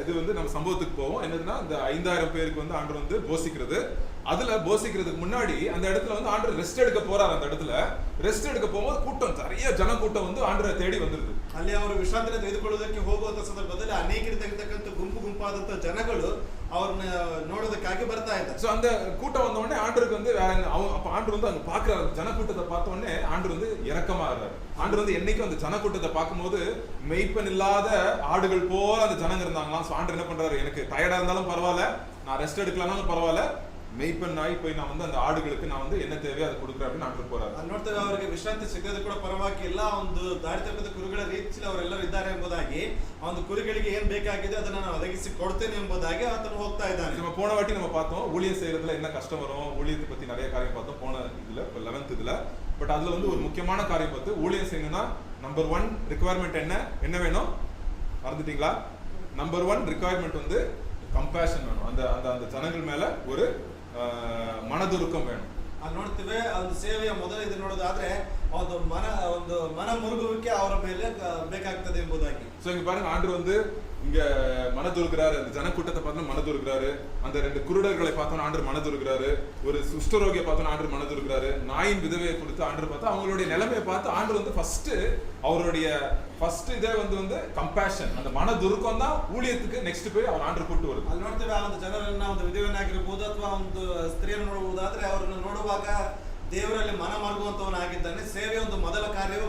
இது வந்து நம்ம சம்பவத்துக்கு போவோம். என்னதுன்னா இந்த 5000 பேருக்கு வந்து ஆண்டவர் வந்து போஷிக்கிறது. அதுல போஷிக்கிறதுக்கு முன்னாடி அந்த இடத்துல வந்து ஆண்டவர் ரெஸ்ட் எடுக்க போறாரு. அந்த இடத்துல ரெஸ்ட் எடுக்க போகும்போது கூட்டம், நிறைய ஜன கூட்டம் வந்து ஆண்டவரை தேடி வந்துருது. ಅಲ್ಲಿ ಅವರು ವಿಶ್ರಾಂತಿಯನ್ನು ತೆಗೆದುಕೊಳ್ಳುವುದಕ್ಕೆ ಹೋಗುವಂತ ಸಂದರ್ಭದಲ್ಲಿ ಅನೇಕರಿರ್ತಕ್ಕಂಥ ಗುಂಪಾದಂತ ಜನಗಳು ಅವ್ರನ್ನ ನೋಡೋದಕ್ಕಾಗಿ ಬರ್ತಾ ಇದ್ದಾರೆ. சோ அந்த கூட்டம் வந்த உடனே ஆண்டவருக்கு வந்து அப்ப ஆண்டவர் வந்து அங்க பாக்குறாரு. ஜன கூட்டத்தை பார்த்த உடனே ஆண்டவர் வந்து இரக்கமா இருக்காரு. ஆண்டவர் வந்து என்னைக்கும் அந்த ஜன கூட்டத்தை பார்க்கும்போது மெய்ப்பன் இல்லாத ஆடுகள் போல அந்த ஜனங்க இருந்தாங்களாம். சோ ஆண்டவர் என்ன பண்றாரு, எனக்கு டயர்டா இருந்தாலும் பரவாயில்ல, நான் ரெஸ்ட் எடுக்கலனாலும் பரவாயில்ல, மெய்ப்பன் ஆகி போய் நான் வந்து அந்த ஆடுகளுக்கு நான் வந்து என்ன தேவையோ அதை கொடுக்குறேன் அப்படின்னு ஆண்டவர் போறாரு. ಅಲ್ಲಿ ನೋಡ್ತೇವೆ ಅವರಿಗೆ ವಿಶ್ರಾಂತಿ ಸಿಗದು ಕೂಡ ಪರವಾಗಿ ಇಲ್ಲ, ಒಂದು ದಾರಿ ತಪ್ಪದ ಕುರಿಗಳ ರೀತಿಯಲ್ಲಿ ಅವರೆಲ್ಲರೂ ಇದ್ದಾರೆ ಎಂಬುದಾಗಿ, ಆ ಒಂದು ಕುರಿಗಳಿಗೆ ಏನ್ ಬೇಕಾಗಿದೆ ಅದನ್ನ ನಾನು ಒದಗಿಸಿ ಕೊಡ್ತೇನೆ ಎಂಬುದಾಗಿ ಆತನು ಹೋಗ್ತಾ ಇದ್ದಾನೆ. நம்ம போன வாட்டி நம்ம பார்த்தோம் ஊழியம் செய்யறதுல என்ன கஷ்டம் வரும், ஊழியத்தை பத்தி நிறைய காரியம் பார்த்தோம் போன இதுல 11th இதுல. பட் அதுல வந்து ஒரு முக்கியமான காரியம் பார்த்து ஊழியம் செய்யணும்னா நம்பர் 1 ரிக்வயர்மெண்ட் என்ன வேணும் மறந்துட்டீங்களா? நம்பர் 1 ரிக்வயர்மெண்ட் வந்து கம்பேஷன் வேணும். அந்த அந்த அந்த ஜனங்கள் மேல ஒரு மனதுருக்கம் வேணும். ಅಲ್ಲಿ ನೋಡ್ತೇವೆ ಒಂದು ಸೇವೆಯ ಮೊದಲ ಇದು ನೋಡೋದಾದ್ರೆ ಒಂದು ಮನ ಮುರುಗುವಿಕೆ ಅವರ ಮೇಲೆ ಬೇಕಾಗ್ತದೆ ಎಂಬುದಾಗಿ. சோ இங்க பாருங்க, ஆண்டவர் வந்து இங்க மனதுருகிறாரு. அந்த ஜனக்கூட்டத்தை பார்த்தா மனதுருகிறாரு. அந்த 2 குருடர்களை பார்த்தோம் ஆண்டவர் மனதுருகிறாரு. ஒரு குஷ்டரோகியை பார்த்தோம் ஆண்டவர் மனதுருகிறாரு. நாயின் விதவையை கொடுத்து ஆண்டவர் பார்த்தா அவங்களுடைய நிலைமையை பார்த்து ஆண்டவர் வந்து ஃபர்ஸ்ட் இதே வந்து கம்பேஷன், அந்த மனதுருக்கம் தான் ஊழியத்துக்கு நெக்ஸ்ட் போய் அவர் ஆண்டவர் கூட்டு வருது. ಅಲ್ಲಿ ನೋಡ್ತೇವೆ ಆ ಒಂದು ಜನರನ್ನ, ಒಂದು ವಿಧವೆಯನ್ನಾಗಿರ್ಬೋದು ಅಥವಾ ಒಂದು ಸ್ತ್ರೀಯನ್ನು ನೋಡಬಹುದಾದ್ರೆ ಅವರನ್ನು ನೋಡುವಾಗ ದೇವರಲ್ಲಿ ಮನ ಮರುಗುವಂತವನಾಗಿದ್ದಾನೆ. ಸೇವೆಯ ಒಂದು ಮೊದಲ ಕಾರ್ಯವು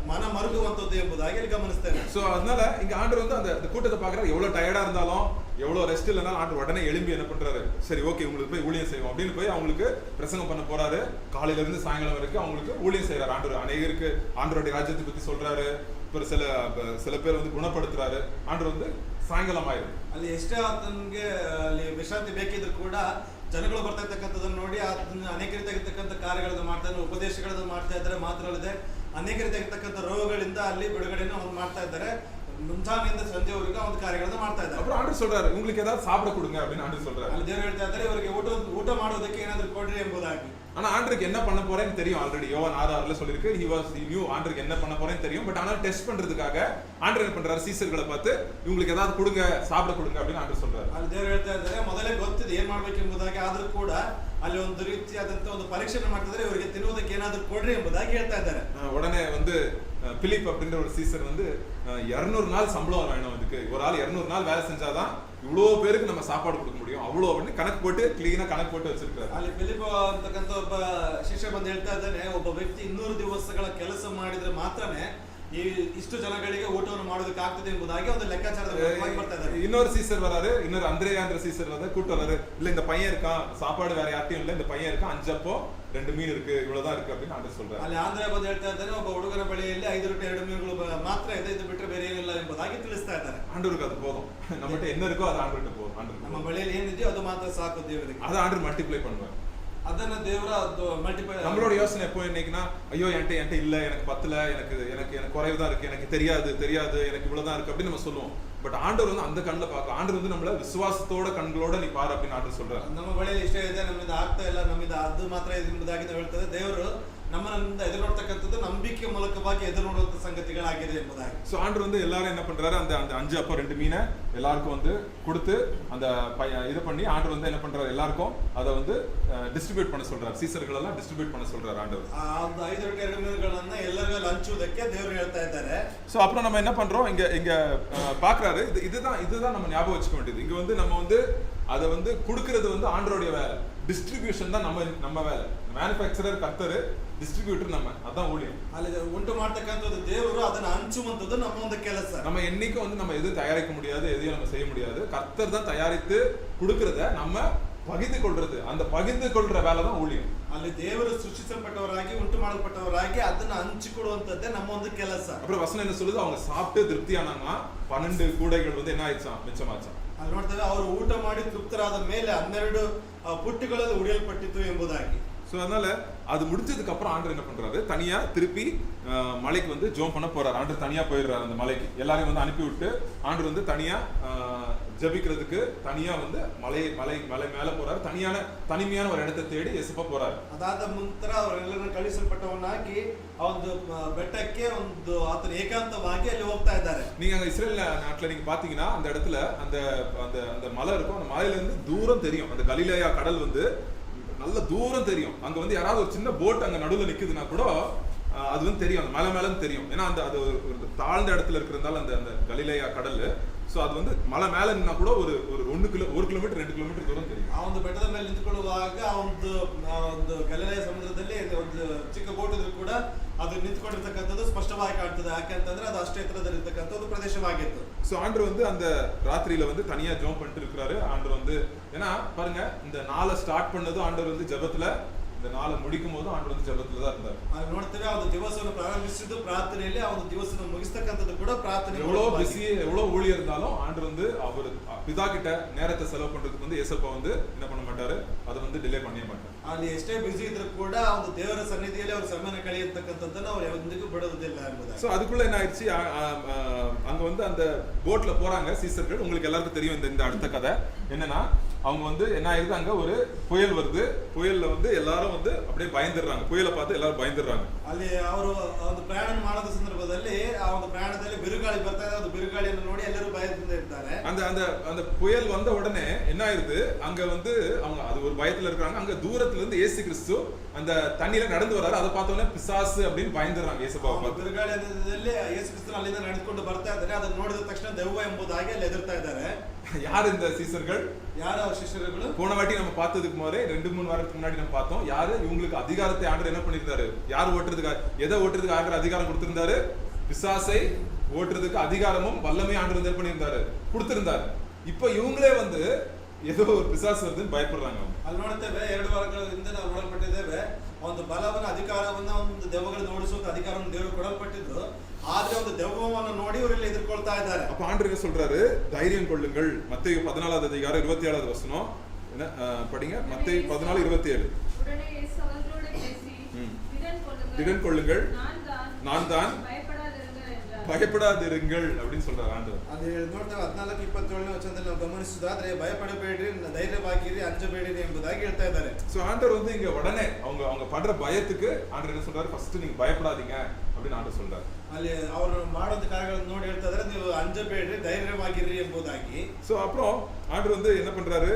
ಮನ ಮರುಗುವಂತದ್ದು ಎಂಬುದಾಗಿ ಇಲ್ಲಿ ಗಮನಿಸ್ತೇವೆ. சோ அதனால இங்க ஆண்டவர் வந்து அந்த கூட்டத்தை பார்க்கறாரு. எவ்வளவு டயர்டா இருந்தாலும், எவ்வளவு ரெஸ்ட் இல்லனாலும் ஆண்டவர் உடனே எழும்பி என்ன பண்றாரு, சரி ஓகே உங்களுக்கு போய் ஊழியம் செய்வோம் அப்படின்னு போய் அவங்களுக்கு பிரசங்கம் பண்ண போறாரு. காலையில இருந்து சாயங்காலம் வரைக்கும் அவங்களுக்கு ஊழியம் செய்யறாரு. ஆண்டவர் அநேகருக்கு ஆண்டவருடைய ராஜ்யத்தை பத்தி சொல்றாரு. சில பேர் வந்து குணப்படுத்துறாரு. ஆண்டவர் வந்து ಸಾಯಂಕಾಲ ಆಯ್ತು. ಅಲ್ಲಿ ಎಷ್ಟೇ ಆತನಿಗೆ ಅಲ್ಲಿ ವಿಶ್ರಾಂತಿ ಬೇಕಿದ್ರು ಕೂಡ ಜನಗಳು ಬರ್ತಾ ಇರ್ತಕ್ಕಂಥದ್ದನ್ನು ನೋಡಿ ಅದನ್ನ ಅನೇಕ ರೀತಿಯಾಗಿರ್ತಕ್ಕಂಥ ಕಾರ್ಯಗಳನ್ನು ಮಾಡ್ತಾ ಇದ್ದಾರೆ, ಉಪದೇಶಗಳನ್ನು ಮಾಡ್ತಾ ಇದ್ದಾರೆ. ಮಾತ್ರ ಅಲ್ಲದೆ ಅನೇಕ ರೀತಿಯಾಗಿರ್ತಕ್ಕಂಥ ರೋಗಗಳಿಂದ ಅಲ್ಲಿ ಬಿಡುಗಡೆಯನ್ನು ಮಾಡ್ತಾ ಇದ್ದಾರೆ. ಮುಂಜಾನೆಯಿಂದ ಸಂಜೆವರೆಗೂ ಒಂದು ಕಾರ್ಯಗಳನ್ನು ಮಾಡ್ತಾ ಇದ್ದಾರೆ. அப்புறம் ஆண்டவர் சொல்றாரு, உங்களுக்கு ஏதாவது சாப்பிட கொடுங்க அப்படின்னு ஆண்டவர் சொல்றாரு. ಅಲ್ಲಿ ದೇವರು ಹೇಳ್ತಾ ಇದ್ದಾರೆ, ಇವರಿಗೆ ಊಟ ಮಾಡೋದಕ್ಕೆ ಏನಾದರೂ ಕೊಡ್ರಿ ಎಂಬುದಾಗಿ. ஆனா ஆண்டருக்கு என்ன பண்ண போறேன்னு தெரியும். ஆல்ரெடி யோவான் 6:6ல சொல்லிருக்கு, he knew ஆண்டருக்கு என்ன பண்ண போறேன்னு தெரியும். பட் ஆனா டெஸ்ட் பண்றதுக்காக ஆண்டவர் என்ன பண்றாரு, சீசர்களை பார்த்து இவங்களுக்கு ஏதாவது கொடுங்க, சாப்பிட கொடுங்க அப்படின்னு ஆண்டவர் சொல்றாரு. ಅಲ್ಲಿ ದೇವರು ಹೇಳ್ತಾ ಇದ್ದಾರೆ, ಮೊದಲೇ ಗೊತ್ತಿದೆ ಏನ್ ಮಾಡ್ಬೇಕು ಎಂಬುದಾಗಿ, ಆದ್ರೂ ಕೂಡ ಅಲ್ಲಿ ಒಂದು ರೀತಿಯಾದಂತ ಒಂದು ಪರೀಕ್ಷೆ ಮಾಡ್ತಿದ್ರೆ ಇವರಿಗೆ ತಿನ್ನುವುದಕ್ಕೆ ಏನಾದರೂ ಕೊಡ್ರಿ ಎಂಬುದಾಗಿ ಹೇಳ್ತಾ ಇದ್ದಾರೆ. உடனே வந்து பிலிப் அப்படின்ற ஒரு சீசர் வந்து 200 நாள் சம்பளம் வேணும். அதுக்கு ஒரு ஆள் 200 நாள் வேலை செஞ்சாதான் இவ்வளோ பேருக்கு நம்ம சாப்பாடு கொடுக்க முடியும். அவ்வளோ அப்படின்னு கணக்கு போட்டு கிளீனா கணக்கு போட்டு வச்சிருக்காரு. ಅಲ್ಲಿ ಫಿಲಿಪ್ ಅಂತಕ್ಕಂಥ ಒಬ್ಬ ಶಿಷ್ಯ ಬಂದು ಹೇಳ್ತಾ ಇದ್ದಾನೆ, ಒಬ್ಬ ವ್ಯಕ್ತಿ 200 ದಿವಸಗಳ ಕೆಲಸ ಮಾಡಿದ್ರೆ ಮಾತ್ರನೇ ಇಷ್ಟು ಜನಗಳಿಗೆ ಊಟವನ್ನು ಮಾಡೋದಕ್ಕೆ ಆಗ್ತದೆ ಎಂಬುದಾಗಿ ಒಂದು ಲೆಕ್ಕಾಚಾರದ ಬರ್ತಾ ಇದ್ದಾರೆ. இன்னொரு சீசர் வராரு, இன்னொரு அந்திரேயான்ற சீசர் வந்து கூட்டு வராரு. இல்ல இந்த பையன் இருக்கான், சாப்பாடு வேற யார்ட்டையும் இல்ல, இந்த பையன் இருக்கான், 5 அப்போ 2 மீன் இருக்கு, இவ்வளவுதான் இருக்கு அப்படின்னு ஆண்டவர் சொல்றாரு. ಅಲ್ಲಿ ಆಂಧ್ರ ಬಂದು ಹೇಳ್ತಾ ಇದ್ದಾನೆ, ಒಬ್ಬ ಹುಡುಗನ ಬಳಿಯಲ್ಲಿ 5 ರೊಟ್ಟಿ 2 ಮೀನುಗಳು ಮಾತ್ರ ಇದೆ, ಇದು ಬಿಟ್ಟರೆ ಬೇರೆ ಏನಿಲ್ಲ ಎಂಬುದಾಗಿ ತಿಳಿಸ್ತಾ ಇದ್ದಾರೆ. ஆண்டவருக்கு அது போதும். நம்மகிட்ட என்ன இருக்கோ அது ஆண்டவர்கிட்ட போதும். ஆண்டவர் ನಮ್ಮ ಬಳಿಯಲ್ಲಿ ಏನಿದೆಯೋ அது ಮಾತ್ರ ಸಾಕು ದೇವರಿಗೆ. அதை ஆண்டவர் மல்டிப்ளை பண்ணுவார். ಅದನ್ನ ದೇವರ ಮಲ್ಟಿಪ್ಲೈ. நம்மளோட யோசனை எப்போ இன்னைக்குன்னா, ஐயோ என்கிட்ட இல்ல, எனக்கு பத்தல, எனக்கு குறைவுதான் இருக்கு, எனக்கு தெரியாது, எனக்கு இவ்வளவுதான் இருக்கு அப்படின்னு நம்ம சொல்லுவோம். பட் ஆண்டவர் வந்து அந்த கண்ணில் பார்க்க, ஆண்டவர் வந்து நம்மள விசுவாசத்தோட கண்களோட நீ பாரு அப்படின்னு ஆண்டவர் சொல்றாரு. ನಮ್ಮ ಬಳಿಯಲ್ಲಿ ಇಷ್ಟ ಇದೆ, ನಮ್ಮಿಂದ ಆಗ್ತಾ ಇಲ್ಲ, ನಮ್ಮಿಂದ ಅದು ಮಾತ್ರ ಇದೆ ಎಂಬುದಾಗಿ ಹೇಳ್ತದೆ. ದೇವರು ನಮ್ಮನ್ನ ಎದುರು ನೋಡ್ತಕ್ಕಂಥದ್ದು ನಂಬಿಕೆ ಮೂಲಕವಾಗಿ ಎದುರು ನೋಡುವಂತ ಸಂಗತಿಗಳಾಗಿದೆ ಎಂಬುದಾಗಿ. சோ ஆண்டவர் வந்து எல்லாரும் என்ன பண்றாரு, அந்த 5 அப்போ 2 மீனை எல்லாருக்கும் வந்து கொடுத்து அந்த இது பண்ணி ஆண்டவர் வந்து என்ன பண்றாரு, எல்லாருக்கும் அதை வந்து டிஸ்ட்ரிபியூட் பண்ண சொல்றாரு. சீசர்கள் எல்லாம் டிஸ்ட்ரிபியூட் பண்ண சொல்றாரு ஆண்டவர். அந்த 5 ರೊಟ್ಟಿ 2 ಮೀನುಗಳನ್ನ ಎಲ್ಲರಿಗೂ ಹಂಚುವುದಕ್ಕೆ ದೇವರು ಹೇಳ್ತಾ ಇದ್ದಾರೆ. சோ அப்புறம் நம்ம என்ன பண்றோம், இங்க பாக்குறாரு. இதுதான் நம்ம ஞாபகம் வச்சுக்க வேண்டியது. இங்க வந்து நம்ம வந்து அதை வந்து கொடுக்கறது வந்து ஆண்டவருடைய வேலை. டிஸ்ட்ரிபியூஷன் தான் நம்ம வேலை. மேனுஃபேக்சரர் கர்த்தர், டிஸ்ட்ரிபியூட்டர் நம்ம. அதான் ஊழியம். ಅಲ್ಲಿ ಉಂಟು ಮಾಡ್ತಕ್ಕಂಥದ್ದು ದೇವರು, ಅದನ್ನ ಹಂಚುವಂಥದ್ದು ನಮ್ಮ ಒಂದು ಕೆಲಸ. நம்ம என்னைக்கும் வந்து நம்ம எதுவும் தயாரிக்க முடியாது, எதையும் நம்ம செய்ய முடியாது. கர்த்தர் தான் தயாரித்து கொடுக்கறத நம்ம பகிர்ந்து கொள்றது. அந்த பகிர்ந்து கொள்ற வேலை தான் ஊழியம். ಅಲ್ಲಿ ದೇವರು ಸೃಷ್ಟಿಸಲ್ಪಟ್ಟವರಾಗಿ ಉಂಟು ಮಾಡಲ್ಪಟ್ಟವರಾಗಿ ಅದನ್ನ ಹಂಚಿಕೊಡುವಂತದ್ದೇ ನಮ್ಮ ಒಂದು ಕೆಲಸ. அப்புறம் வசனம் என்ன சொல்லுது, அவங்க சாப்பிட்டு திருப்தியானாங்கன்னா 12 கூடைகள் வந்து என்ன ஆயிடுச்சாம், மிச்சமாச்சாம். ಅಲ್ಲಿ ನೋಡ್ತೇವೆ, ಅವರು ಊಟ ಮಾಡಿ ತೃಪ್ತರಾದ ಮೇಲೆ 12 ಪುಟ್ಟಿಗಳಲ್ಲಿ ಉಳಿಯಲ್ಪಟ್ಟಿತು ಎಂಬುದಾಗಿ. சோ ஸோ அதனால அது முடிஞ்சதுக்கு அப்புறம் ஆண்டவர் என்ன பண்றாரு, தனியா திருப்பி மலைக்கு வந்து ஜோம் பண்ண போறாரு. ஆண்டவர் தனியா போயிடுறாரு அந்த மலைக்கு, எல்லாரையும் வந்து அனுப்பி விட்டு ஆண்டவர் வந்து தனியா ஜபிக்கிறதுக்கு தனியா வந்து மலை மேல போறாரு. தனிமையான ஒரு இடத்தை தேடி எசப்பா போறாரு. ಅದಾದ ನಂತರ ಅವರೆಲ್ಲರನ್ನು ಕಳುಹಿಸಲ್ಪಟ್ಟವನಾಗಿ ಆ ಒಂದು ಬೆಟ್ಟಕ್ಕೆ ಒಂದು ಆತನ ಏಕಾಂತವಾಗಿ ಅಲ್ಲಿ ಹೋಗ್ತಾ ಇದ್ದಾರೆ. நீங்க அங்க இஸ்ரேல் நாட்டுல நீங்க பாத்தீங்கன்னா அந்த இடத்துல அந்த அந்த அந்த மலை இருக்கும். அந்த மலையில இருந்து தூரம் தெரியும், அந்த கலிலேயா கடல் வந்து நல்ல தூரம் தெரியும். அங்க வந்து யாராவது ஒரு சின்ன போட் அங்க நடுவில் நிக்குதுன்னா கூட அது வந்து தெரியும், அந்த மலை மேலும் தெரியும். ஏன்னா அந்த அது ஒரு தாழ்ந்த இடத்துல இருக்கிறதால அந்த அந்த கலிலேயா கடல். ஸோ அது வந்து மலை மேல நின்னா கூட ஒரு 1 கிலோமீட்டர் 2 கிலோமீட்டರ್ ದೂರ தெரியும். ಆ ಒಂದು ಬೆಟ್ಟದ ಮೇಲೆ ನಿಂತುಕೊಳ್ಳುವಾಗ ಆ ಒಂದು ಗಲಿಲಾಯ ಸಮುದ್ರದಲ್ಲಿ ಒಂದು ಚಿಕ್ಕ ಬೋಟ್ ಇದ್ರೂ ಕೂಡ ಅದು ನಿಂತ್ಕೊಂಡಿರ್ತಕ್ಕಂಥದ್ದು ಸ್ಪಷ್ಟವಾಗಿ ಕಾಣ್ತದೆ. ಯಾಕೆ ಅಂತಂದ್ರೆ ಅದು ಅಷ್ಟೇ ಎತ್ತರದಲ್ಲಿರ್ತಕ್ಕಂಥ ಒಂದು ಪ್ರದೇಶವಾಗಿತ್ತು. ஸோ ஆண்டவர் வந்து அந்த ராத்திரியில வந்து தனியா ஜெபம் பண்ணிட்டு இருக்கிறாரு. ஆண்டவர் வந்து ஏன்னா பாருங்க, இந்த நாளை ஸ்டார்ட் பண்ணதும் ஆண்டவர் வந்து ஜெபத்துல, இந்த நாளை முடிக்கும் போதும் ஆண்டவர் வந்து ಜಪத்துல தான் இருந்தார். ಅಲ್ಲಿ ನೋಡ್ತೇವೆ ಆ ಒಂದು ದಿವಸವನ್ನು ಪ್ರಾರಂಭಿಸಿದ್ದು ಪ್ರಾರ್ಥನೆಯಲ್ಲಿ, ಆ ಒಂದು ದಿವಸವನ್ನು ಮುಗಿಸ್ತಕ್ಕಂಥದ್ದು ಕೂಡ ಪ್ರಾರ್ಥನೆ. எவ்வளவு பிஸி எவ்வளவு ஊழியர் இருந்தாலும் ஆண்டவர் வந்து அவர் பிதா கிட்ட நேரத்தை செலவு பண்றதுக்கு வந்து ஏசப்பா வந்து என்ன பண்ண மாட்டாரு, அதை வந்து டிலே பண்ணவே மாட்டாரு. ಅಲ್ಲಿ ಎಷ್ಟೇ ಬಿಸಿ ಇದ್ರೂ ಕೂಡ ಆ ಒಂದು ದೇವರ ಸನ್ನಿಧಿಯಲ್ಲಿ ಅವರು ಸಮಯನ ಕಳೆಯತಕ್ಕಂಥದ್ದನ್ನು ಅವರು ಎಂದಿಗೂ ಬಿಡುವುದಿಲ್ಲ ಎಂಬುದಾಗಿ. சோ அதுக்குள்ள என்ன ஆயிடுச்சு, அங்க வந்து அந்த போட்ல போறாங்க சீசர்கள். உங்களுக்கு எல்லாருக்கும் தெரியும் இந்த அடுத்த கதை என்னன்னா, அவங்க வந்து என்ன ஆயிருது, அங்க ஒரு புயல் வருது. புயல்ல வந்து எல்லாரும் வந்து அப்படியே பயந்துடுறாங்க, புயலை பார்த்து எல்லாரும் பயந்துடுறாங்க. ಅಲ್ಲಿ ಅವರು ಒಂದು ಪ್ರಯಾಣ ಮಾಡದ ಸಂದರ್ಭದಲ್ಲಿ ಆ ಒಂದು ಪ್ರಯಾಣದಲ್ಲಿ ಬಿರುಗಾಳಿ ಬರ್ತಾ ಇದೆ. ಅದು ಬಿರುಗಾಳಿಯನ್ನು ನೋಡಿ ಎಲ್ಲರೂ ಭಯದಿಂದ ಇರ್ತಾರೆ. அந்த அந்த அந்த புயல் வந்த உடனே என்ன ஆயிருது, அங்க வந்து அவங்க அது ஒரு பயத்துல இருக்காங்க. அங்க தூரத்துல இருந்து இயேசு கிறிஸ்து அந்த தண்ணியில நடந்து வராரு. அதை பார்த்தோன்னே பிசாசு அப்படின்னு பயந்துடுறாங்க இயேசுபாவை பார்த்து. ಬಿರುಗಾಳಿಯಲ್ಲಿ ಯೇಸು ಕ್ರಿಸ್ತನು ಅಲ್ಲಿಂದ ನಡೆದುಕೊಂಡು ಬರ್ತಾ ಇದ್ದಾರೆ. ಅದನ್ನು ನೋಡಿದ ತಕ್ಷಣ ದೆವ್ವ ಎಂಬುದಾಗಿ ಅಲ್ಲಿ ಎದುರ್ತಾ ಇದ್ದಾರೆ. யார் இந்த சீசர்கள்? யார் அவர் சிஷ்யர்கள்? போன வாட்டி நம்ம பார்த்ததுக்கு முன்னாடி 2-3 வாரத்துக்கு முன்னாடி நம்ம பார்த்தோம். யாரு இவங்களுக்கு அதிகாரத்தை ஆண்டவர் என்ன பண்ணிருந்தாரு, யார் ஓட்டுறதுக்கு, எதை ஓட்டுறதுக்கு ஆண்டவர் அதிகாரம் கொடுத்திருந்தாரு? பிசாசை ஓட்டுறதுக்கு அதிகாரமும் வல்லமை ஆண்டவர் என்ன பண்ணியிருந்தாரு, கொடுத்திருந்தாரு. இப்ப இவங்களே வந்து ஏதோ ஒரு பிசாசு வருதுன்னு பயப்படுறாங்க. ಅಲ್ಲಿ ನೋಡ್ತೇವೆ 2 ವಾರಗಳ ಹಿಂದೆ ನಾವು ನೋಡಲ್ಪಟ್ಟಿದ್ದೇವೆ. ಒಂದು ಬಲವನ್ನು ಅಧಿಕಾರವನ್ನ ಒಂದು ದೆವ್ವಗಳನ್ನು ಓಡಿಸುವ ಅಧಿಕಾರವನ್ನು ದೇವರು ಕೊಡಲ್ಪಟ್ಟಿದ್ದು, ಆದ್ರೆ ಒಂದು ದೆವ್ವವನ್ನು ನೋಡಿ ಇವರೆಲ್ಲ ಎದುರ್ಕೊಳ್ತಾ ಇದ್ದಾರೆ. அப்ப ஆண்டவர் என்ன சொல்றாரு, தைரியம் கொள்ளுங்கள். மத்தேயு 14வது அதிகாரம் 27வது வசனம் என்ன படிங்க. மத்தேயு 14:27. உடனே இயேசு அவர்களோடு பேசி, திடன் கொள்ளுங்கள், நான் தான், பயப்படாதிருங்கள் அப்படின்னு சொல்றாரு ஆண்டவர். ಅದು ನೋಡ್ತೇವೆ 14-27ನೇ ವಚನದಲ್ಲಿ ನಾವು ಗಮನಿಸುವುದಾದ್ರೆ, ಭಯಪಡಬೇಡ್ರಿ, ಧೈರ್ಯವಾಗಿರಿ, ಅಂಜಬೇಡಿರಿ ಎಂಬುದಾಗಿ ಹೇಳ್ತಾ ಇದ್ದಾರೆ. சோ ஆண்டவர் வந்து இங்க உடனே அவங்க படுற பயத்துக்கு ஆண்டவர் என்ன சொல்றாரு, ஃபர்ஸ்ட் நீங்க பயப்படாதீங்க அப்படின்னு ஆண்டவர் சொல்றாரு. ಅಲ್ಲಿ ಅವರು ಮಾಡುವಂತ ಕಾರ್ಯಗಳನ್ನು ನೋಡಿ ಹೇಳ್ತಾ ಇದ್ದಾರೆ, ನೀವು ಅಂಜಬೇಡ್ರಿ, ಧೈರ್ಯವಾಗಿರಿ ಎಂಬುದಾಗಿ. சோ அப்புறம் ஆண்டவர் வந்து என்ன பண்றாரு,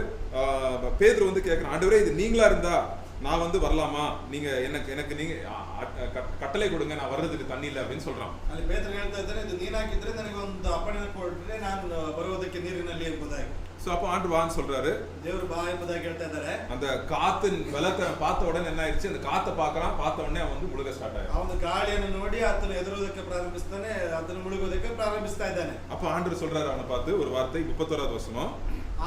பேதுரு வந்து கேக்குறான், ஆண்டவரே இது நீங்களா இருந்தா நான் வந்து வரலாமா, நீங்க எனக்கு நீங்க கட்டளை கொடுங்க, நான் வர்றதுக்கு தண்ணி இல்லை அப்படின்னு சொல்றான். ಅಲ್ಲಿ ಪೇತ್ರನು ಹೇಳ್ತಾ ಇದ್ದಾನೆ, ಇದು ನೀನಾಗಿದ್ರೆ ನನಗೆ ಒಂದು ಅಪ್ಪಣೆ ಕೊಟ್ರೆ ನಾನು ಬರುವುದಕ್ಕೆ ನೀರಿನಲ್ಲಿ ಎಂಬುದಾಗಿ. சோ அப்போ ஆண்டவர் வான்னு சொல்றாரு, ದೇವರು ಬಾ ಎಂಬುದಾಗಿ ಹೇಳ್ತಾ ಇದ್ದಾರೆ. அந்த காத்தின் பலத்தை பார்த்த உடனே என்ன ஆயிடுச்சு, அந்த காத்தை பார்த்த உடனே அவன் வந்து முழுக ஸ்டார்ட் ஆயிடும். ಆ ಒಂದು ಗಾಳಿಯನ್ನು ನೋಡಿ ಆತನು ಎದುರುವುದಕ್ಕೆ ಪ್ರಾರಂಭಿಸ್ತಾನೆ, ಆತನು ಮುಳುಗುವುದಕ್ಕೆ ಪ್ರಾರಂಭಿಸ್ತಾ ಇದ್ದಾನೆ. அப்ப ஆண்டவர் சொல்றாரு அவனை பார்த்து ஒரு வார்த்தை, 31வது வசனம்.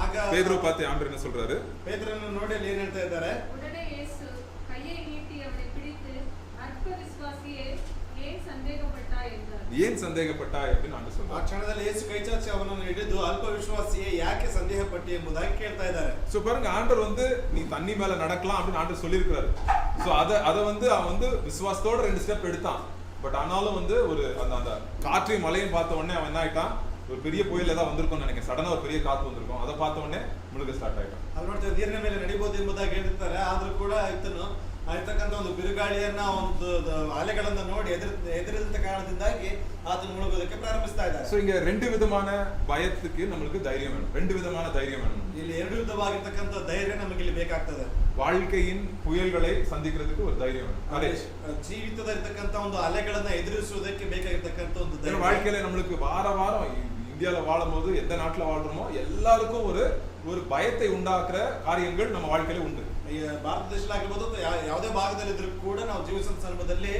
ಆಗ பேதுரு பார்த்து ஆண்டவர் என்ன சொல்றாரு, ಪೇತ್ರನನ್ನು ನೋಡಿ ಅಲ್ಲಿ ಏನ್ ಹೇಳ್ತಾ ಇದ್ದಾರೆ, உடனே இயேசு கையை நீட்டி அவனை பிடித்து, அற்ப விசுவாசியே, ஏன் சந்தேகப்பட்டாய் என்றார். ஏன் சந்தேகப்பட்டாய் அப்படின்னு ஆண்டவர் ಆ சொல்றாரு. ಕ್ಷಣದಲ್ಲಿ ಯೇಸು ಕೈ ಚಾಚಿ ಅವನನ್ನು ಹಿಡಿದು, ಅಲ್ಪ ವಿಶ್ವಾಸಿಯೇ ಯಾಕೆ ಸಂದೇಹ ಪಟ್ಟಿ ಎಂಬುದಾಗಿ ಕೇಳ್ತಾ ಇದ್ದಾರೆ. சோ பாருங்க, ஆண்டவர் வந்து நீ தண்ணி மேல நடக்கலாம் அப்படின்னு ஆண்டவர் சொல்லியிருக்கிறாரு. சோ அத வந்து அவன் வந்து விசுவாசத்தோட 2 ஸ்டெப் எடுத்தான். பட் ஆனாலும் வந்து ஒரு அந்த காற்றையும் மழையும் பார்த்த உடனே அவன் என்ன ஆயிட்டான், ஒரு பெரிய புயல் ஏதாவது வந்திருக்கும்னு நினைக்கிறேன். சடனா ஒரு பெரிய காத்து வந்திருக்கும், அதை பார்த்த உடனே முழுக ಸ್ಟಾರ್ಟ್ ಆಯ್ತು. ಅಲ್ಲಿ ನೋಡ್ತೇವೆ ನೀರಿನ ಮೇಲೆ ನಡಿಬಹುದು ಎಂಬುದಾಗಿ ಹೇಳಿರ್ತಾರೆ. ಆದ್ರೂ ಕೂಡ ಇತನು ಆಗಿರ್ತಕ್ಕಂಥ ಒಂದು ಬಿರುಗಾಳಿಯನ್ನ, ಒಂದು ಅಲೆಗಳನ್ನ ನೋಡಿ ಎದುರಿದಂತ ಕಾರಣದಿಂದಾಗಿ ಆತನು ಮುಳುಗೋದಕ್ಕೆ ಪ್ರಾರಂಭಿಸ್ತಾ ಇದ್ದಾರೆ. சோ இங்க 2 விதமான பயத்துக்கு நமக்கு தைரியம் வேணும். 2 விதமான தைரியம் வேணும். ಇಲ್ಲಿ 2 ವಿಧವಾಗಿರ್ತಕ್ಕಂಥ ಧೈರ್ಯ ನಮಗೆ ಇಲ್ಲಿ ಬೇಕಾಗ್ತದೆ. வாழ்க்கையின் புயல்களை சந்திக்கிறதுக்கு ஒரு தைரியம் வேணும். கரேஜ். ಜೀವಿತದಲ್ಲಿ ಇರ್ತಕ್ಕಂಥ ಒಂದು ಅಲೆಗಳನ್ನ ಎದುರಿಸುವುದಕ್ಕೆ ಬೇಕಾಗಿರ್ತಕ್ಕಂಥ ಒಂದು ಧೈರ್ಯ. வாழ்க்கையில நம்மளுக்கு வாரம் இந்தியால வாழும்போது, எந்த நாட்டுல வாழ்றோமோ எல்லாருக்கும் ஒரு பயத்தை உண்டாக்குற காரியங்கள் நம்ம வாழ்க்கையில உண்டு. ಭಾರತ ದೇಶದಲ್ಲಾಗಿರ್ಬೋದು, ಯಾವುದೇ ಭಾಗದಲ್ಲಿದ್ರೂ ಕೂಡ ನಾವು ಜೀವಿಸುವ ಸಂದರ್ಭದಲ್ಲಿ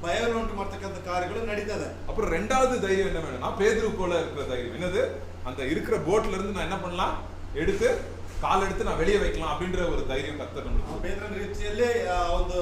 பயವನ್ನು ಉಂಟು ಮಾಡ್ತಕ್ಕಂಥ ಕಾರ್ಯಗಳು ನಡೀತದೆ. அப்புறம் 2வது தைரியம் என்ன வேணும்னா, பேதுரு போல இருக்கிற தைரியம். என்னது, அந்த இருக்கிற போட்ல இருந்து நான் என்ன பண்ணலாம், எடுத்து கால் எடுத்து நான் வெளியே வைக்கலாம் அப்படின்ற ஒரு தைரியம் கர்த்தர் நம்மளுக்கு. ಪೇತ್ರನ ರೀತಿಯಲ್ಲಿ ಒಂದು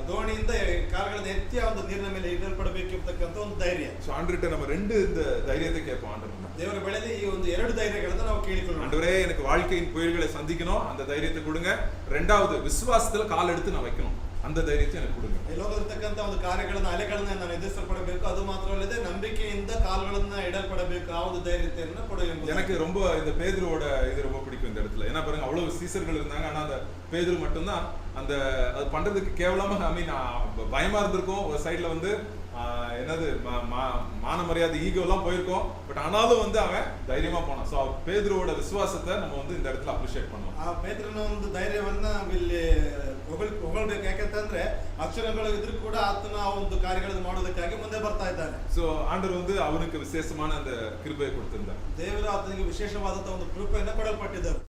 ದೋಣಿಯಿಂದ ಕಾಲುಗಳನ್ನು ಎತ್ತಿ ಆ ಒಂದು ನೀರಿನ ಮೇಲೆ ಇಡಲ್ಪಡಬೇಕಿರ್ತಕ್ಕಂಥ ಒಂದು ಧೈರ್ಯ. ஸோ ஆண்டர்கிட்ட நம்ம ரெண்டு இந்த தைரியத்தை கேட்போம் ஆண்டவர். ದೇವರ ಬಳಿಯಲ್ಲಿ ಈ ಒಂದು ಎರಡು ಧೈರ್ಯಗಳನ್ನು ನಾವು ಕೇಳಿಕೊಳ್ಳೋಣ. ஆண்டவரே எனக்கு வாழ்க்கையின் புயல்களை சந்திக்கணும், அந்த தைரியத்தை கொடுங்க. ரெண்டாவது விசுவாசத்துல கால் எடுத்து நான் வைக்கணும், அந்த தைரியத்தை எனக்கு கொடுங்க. ಈ ಲೋಕದಲ್ಲಿರ್ತಕ್ಕಂಥ ಒಂದು ಕಾರ್ಯಗಳನ್ನ ಅಲೆಗಳನ್ನ ನಾನು ಎದುರಿಸಲ್ಪಡಬೇಕು, ಅದು ಮಾತ್ರವಲ್ಲದೆ ನಂಬಿಕೆಯಿಂದ ಕಾಲುಗಳನ್ನ ಇಡಲ್ಪಡಬೇಕು, ಆ ಒಂದು ಧೈರ್ಯತೆಯನ್ನು ಕೊಡು ಎಂಬುದು. எனக்கு ரொம்ப இந்த பேதுருவோட இது ரொம்ப பிடிக்கும் இந்த இடத்துல. ஏன்னா பாருங்க அவ்வளவு சீசர்கள் இருந்தாங்க, ஆனா அந்த பேதுரு மட்டும்தான் அந்த அது பண்றதுக்கு கேவலமா பயமா இருந்திருக்கும். ஒரு சைட்ல வந்து என்னது மான மரியாதை ஈகோ எல்லாம் போயிருக்கோம். பட் ஆனாலும் வந்து அவன் தைரியமா போனான். ஸோ பேதுருவோட விசுவாசத்தை நம்ம வந்து இந்த இடத்துல அப்ரிஷியேட் பண்ணுவோம். ಆ ಪೇತ್ರನ ಒಂದು ಧೈರ್ಯವನ್ನ ಇಲ್ಲಿ ಹೊಗಳ್ಬೇಕು. ಯಾಕಂತಂದ್ರೆ ಅಕ್ಷರಗಳು ಇದ್ರೂ ಕೂಡ ಆತನ ಆ ಒಂದು ಕಾರ್ಯಗಳನ್ನು ಮಾಡೋದಕ್ಕಾಗಿ ಮುಂದೆ ಬರ್ತಾ ಇದ್ದಾನೆ. ஸோ ஆண்டவர் வந்து அவனுக்கு விசேஷமான அந்த கிருபையை கொடுத்திருந்தார். ದೇವರು ಆತನಿಗೆ ವಿಶೇಷವಾದಂತಹ ಒಂದು ಕೃಪೆಯನ್ನು ಕೊಡಲ್ಪಟ್ಟಿದ್ದಾರೆ.